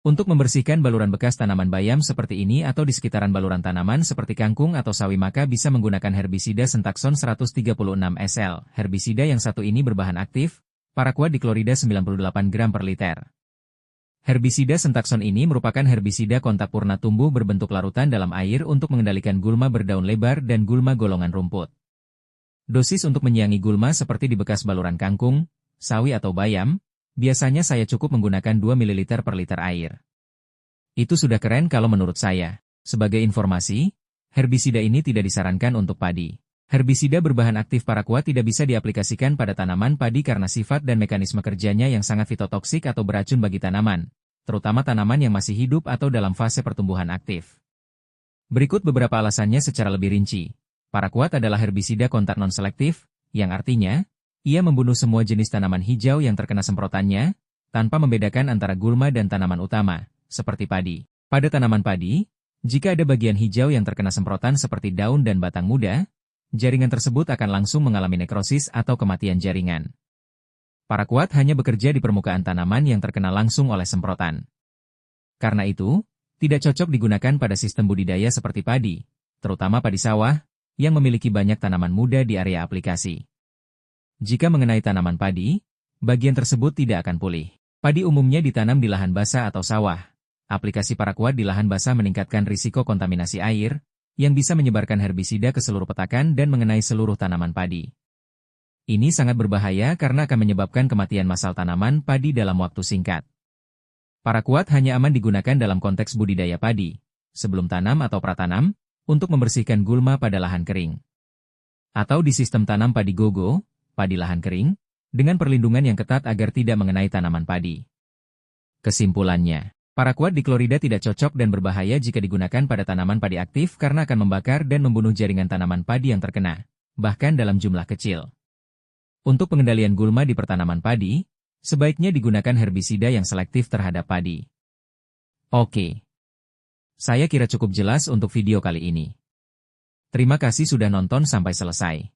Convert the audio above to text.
Untuk membersihkan baluran bekas tanaman bayam seperti ini atau di sekitaran baluran tanaman seperti kangkung atau sawi maka bisa menggunakan herbisida Sentaxon 136 SL. Herbisida yang satu ini berbahan aktif, paraquat dichlorida 98 gram per liter. Herbisida Sentaxon ini merupakan herbisida kontak purna tumbuh berbentuk larutan dalam air untuk mengendalikan gulma berdaun lebar dan gulma golongan rumput. Dosis untuk menyiangi gulma seperti di bekas baluran kangkung, sawi atau bayam, biasanya saya cukup menggunakan 2 ml per liter air. Itu sudah keren kalau menurut saya. Sebagai informasi, herbisida ini tidak disarankan untuk padi. Herbisida berbahan aktif paraquat tidak bisa diaplikasikan pada tanaman padi karena sifat dan mekanisme kerjanya yang sangat fitotoksik atau beracun bagi tanaman, terutama tanaman yang masih hidup atau dalam fase pertumbuhan aktif. Berikut beberapa alasannya secara lebih rinci. Paraquat adalah herbisida kontak non-selektif, yang artinya, ia membunuh semua jenis tanaman hijau yang terkena semprotannya, tanpa membedakan antara gulma dan tanaman utama, seperti padi. Pada tanaman padi, jika ada bagian hijau yang terkena semprotan seperti daun dan batang muda, jaringan tersebut akan langsung mengalami nekrosis atau kematian jaringan. Paraquat hanya bekerja di permukaan tanaman yang terkena langsung oleh semprotan. Karena itu, tidak cocok digunakan pada sistem budidaya seperti padi, terutama padi sawah, yang memiliki banyak tanaman muda di area aplikasi. Jika mengenai tanaman padi, bagian tersebut tidak akan pulih. Padi umumnya ditanam di lahan basah atau sawah. Aplikasi paraquat di lahan basah meningkatkan risiko kontaminasi air, yang bisa menyebarkan herbisida ke seluruh petakan dan mengenai seluruh tanaman padi. Ini sangat berbahaya karena akan menyebabkan kematian massal tanaman padi dalam waktu singkat. Paraquat hanya aman digunakan dalam konteks budidaya padi, sebelum tanam atau pratanam, untuk membersihkan gulma pada lahan kering. Atau di sistem tanam padi gogo, padi lahan kering, dengan perlindungan yang ketat agar tidak mengenai tanaman padi. Kesimpulannya, paraquat dichlorida tidak cocok dan berbahaya jika digunakan pada tanaman padi aktif karena akan membakar dan membunuh jaringan tanaman padi yang terkena, bahkan dalam jumlah kecil. Untuk pengendalian gulma di pertanaman padi, sebaiknya digunakan herbisida yang selektif terhadap padi. Oke. Saya kira cukup jelas untuk video kali ini. Terima kasih sudah nonton sampai selesai.